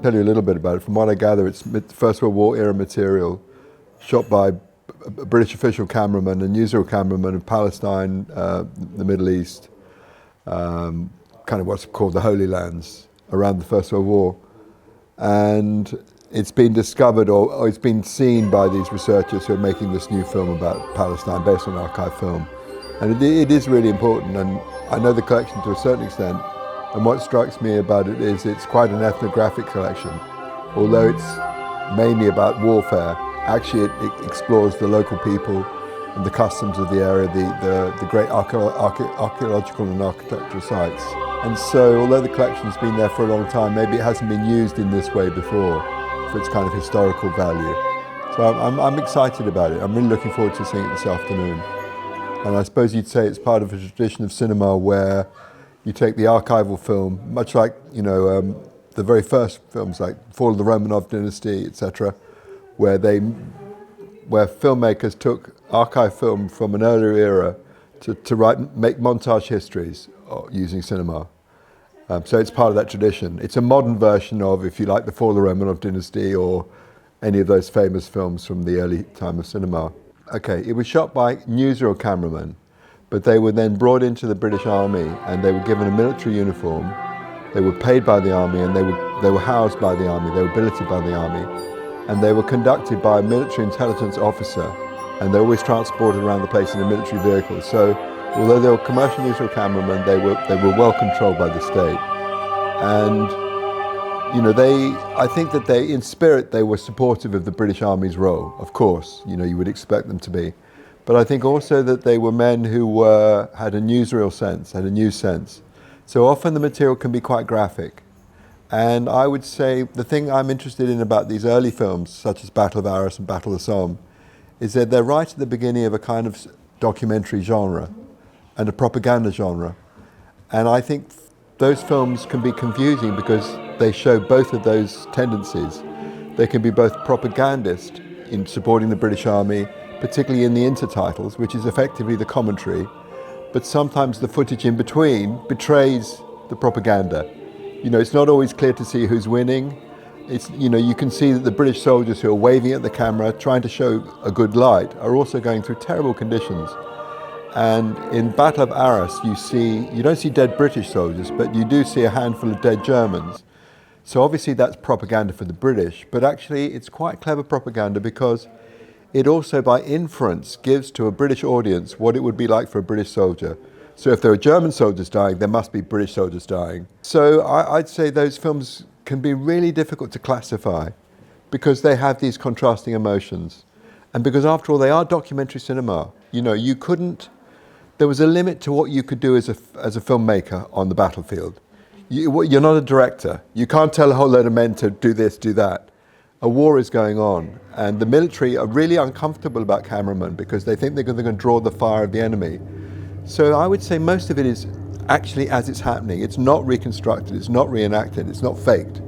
tell you a little bit about it. From what I gather, it's First World War era material, shot by a British official cameraman, a newsreel cameraman in Palestine, the Middle East, kind of what's called the Holy Lands, around the First World War. And it's been discovered, or it's been seen by these researchers who are making this new film about Palestine based on archive film. And it is really important, and I know the collection to a certain extent, and what strikes me about it is it's quite an ethnographic collection. Although it's mainly about warfare, actually it explores the local people and the customs of the area, the great archaeological and architectural sites. And so, although the collection's been there for a long time, maybe it hasn't been used in this way before for its kind of historical value. So I'm excited about it. I'm really looking forward to seeing it this afternoon. And I suppose you'd say it's part of a tradition of cinema where you take the archival film, much like, the very first films like Fall of the Romanov Dynasty, etc., where filmmakers took archive film from an earlier era to make montage histories using cinema. So it's part of that tradition. It's a modern version of, if you like, the Fall of the Romanov Dynasty or any of those famous films from the early time of cinema. Okay, it was shot by newsreel cameramen, but they were then brought into the British Army and they were given a military uniform. They were paid by the army and they were housed by the army, they were billeted by the army, and they were conducted by a military intelligence officer, and they're always transported around the place in a military vehicle. So although they were commercial newsreel cameramen, they were well controlled by the state. And I think that in spirit they were supportive of the British Army's role, of course, you would expect them to be. But I think also that they were men who had a newsreel sense, had a news sense. So often the material can be quite graphic. And I would say the thing I'm interested in about these early films, such as Battle of Arras and Battle of Somme, is that they're right at the beginning of a kind of documentary genre and a propaganda genre. And I think those films can be confusing because they show both of those tendencies. They can be both propagandist in supporting the British Army, particularly in the intertitles, which is effectively the commentary, but sometimes the footage in between betrays the propaganda. It's not always clear to see who's winning. You can see that the British soldiers who are waving at the camera, trying to show a good light, are also going through terrible conditions. And in Battle of Arras, you don't see dead British soldiers, but you do see a handful of dead Germans. So obviously that's propaganda for the British, but actually it's quite clever propaganda because it also, by inference, gives to a British audience what it would be like for a British soldier. So if there are German soldiers dying, there must be British soldiers dying. So I'd say those films can be really difficult to classify because they have these contrasting emotions. And because after all, they are documentary cinema. There was a limit to what you could do as a filmmaker on the battlefield. You're not a director. You can't tell a whole load of men to do this, do that. A war is going on, and the military are really uncomfortable about cameramen because they think they're going to draw the fire of the enemy. So I would say most of it is actually as it's happening. It's not reconstructed, it's not reenacted, it's not faked.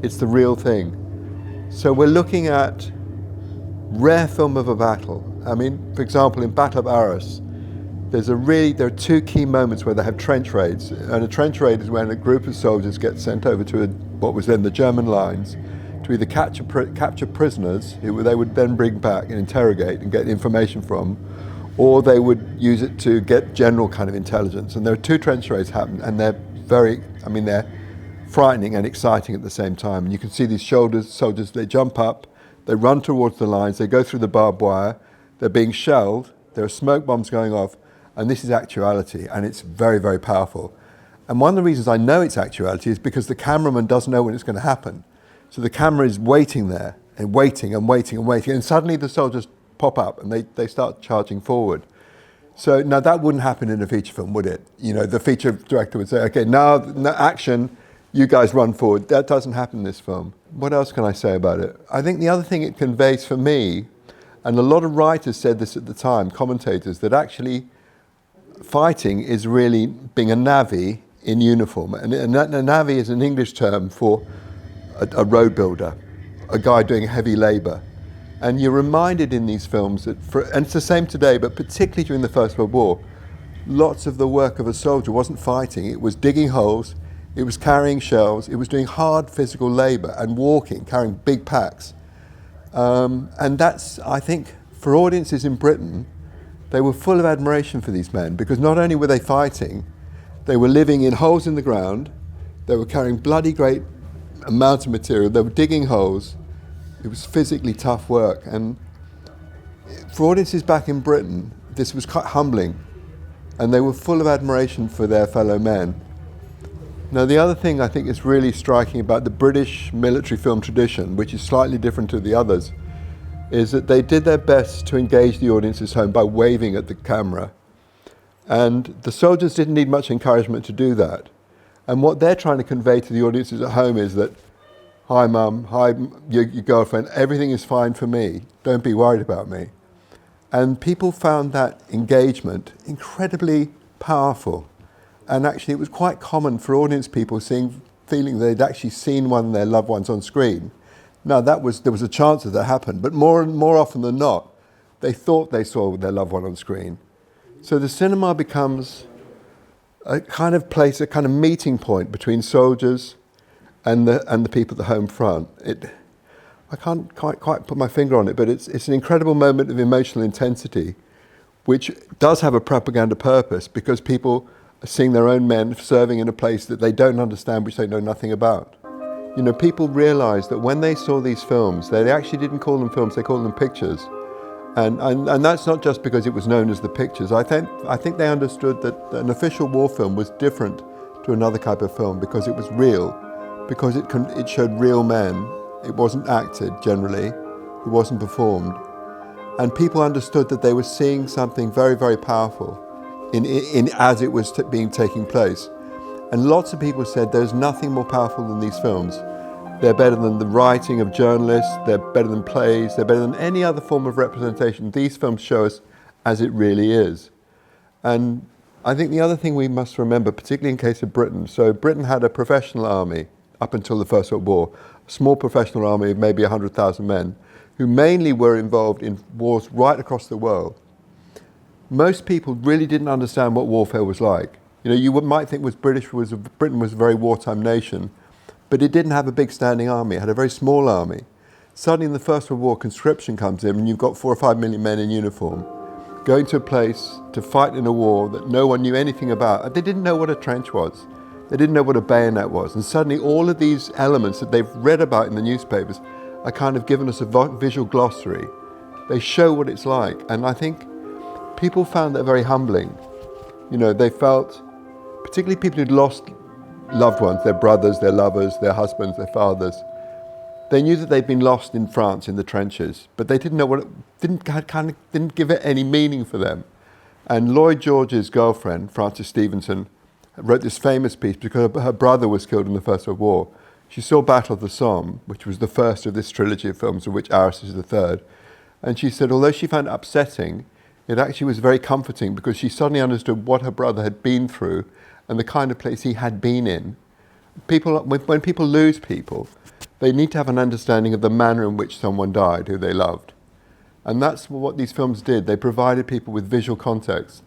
It's the real thing. So we're looking at rare film of a battle. I mean, for example, in Battle of Arras, there are two key moments where they have trench raids. And a trench raid is when a group of soldiers get sent over to what was then the German lines to either capture prisoners who they would then bring back and interrogate and get information from, or they would use it to get general kind of intelligence. And there are two trench raids happen, and they're frightening and exciting at the same time. And you can see these soldiers, they jump up, they run towards the lines, they go through the barbed wire, they're being shelled, there are smoke bombs going off, and this is actuality, and it's very, very powerful. And one of the reasons I know it's actuality is because the cameraman doesn't know when it's going to happen. So the camera is waiting there, and waiting and waiting and waiting, and suddenly the soldiers pop up and they start charging forward. So now that wouldn't happen in a feature film, would it? The feature director would say, okay, now action, you guys run forward. That doesn't happen in this film. What else can I say about it? I think the other thing it conveys for me, and a lot of writers said this at the time, commentators, that actually fighting is really being a navvy in uniform. And a navvy is an English term for a road builder, a guy doing heavy labor. And you're reminded in these films that, and it's the same today, but particularly during the First World War, lots of the work of a soldier wasn't fighting, it was digging holes, it was carrying shells, it was doing hard physical labour and walking, carrying big packs. And that's, I think, for audiences in Britain, they were full of admiration for these men, because not only were they fighting, they were living in holes in the ground, they were carrying bloody great amounts of material, they were digging holes. It was physically tough work. And for audiences back in Britain, this was quite humbling, and they were full of admiration for their fellow men. Now, the other thing I think is really striking about the British military film tradition, which is slightly different to the others, is that they did their best to engage the audiences home by waving at the camera. And the soldiers didn't need much encouragement to do that. And what they're trying to convey to the audiences at home is that, hi mum, hi your girlfriend, everything is fine for me, don't be worried about me. And people found that engagement incredibly powerful. And actually it was quite common for audience people feeling they'd actually seen one of their loved ones on screen. Now there was a chance that happened, but more often than not, they thought they saw their loved one on screen. So the cinema becomes a kind of place, a kind of meeting point between soldiers and the people at the home front. I can't quite put my finger on it, but it's an incredible moment of emotional intensity, which does have a propaganda purpose, because people are seeing their own men serving in a place that they don't understand, which they know nothing about. You know, people realised that when they saw these films, they actually didn't call them films, they called them pictures. And that's not just because it was known as the pictures. I think they understood that an official war film was different to another type of film because it was real, because it showed real men. It wasn't acted generally, it wasn't performed. And people understood that they were seeing something very, very powerful in as it was taking place. And lots of people said there's nothing more powerful than these films. They're better than the writing of journalists, they're better than plays, they're better than any other form of representation. These films show us as it really is. And I think the other thing we must remember, particularly in case of Britain, so Britain had a professional army up until the First World War, a small professional army of maybe 100,000 men, who mainly were involved in wars right across the world. Most people really didn't understand what warfare was like. You know, you might think Britain was a very wartime nation, but it didn't have a big standing army. It had a very small army. Suddenly in the First World War, conscription comes in and you've got 4 or 5 million men in uniform going to a place to fight in a war that no one knew anything about. They didn't know what a trench was. They didn't know what a bayonet was. And suddenly all of these elements that they've read about in the newspapers are kind of given us a visual glossary. They show what it's like. And I think people found that very humbling. You know, they felt, particularly people who'd lost loved ones, their brothers, their lovers, their husbands, their fathers. They knew that they'd been lost in France in the trenches, but they didn't know what didn't give it any meaning for them. And Lloyd George's girlfriend, Frances Stevenson, wrote this famous piece because her brother was killed in the First World War. She saw Battle of the Somme, which was the first of this trilogy of films, of which Arras is the third. And she said, although she found it upsetting, it actually was very comforting because she suddenly understood what her brother had been through and the kind of place he had been in. When people lose people, they need to have an understanding of the manner in which someone died who they loved. And that's what these films did. They provided people with visual context.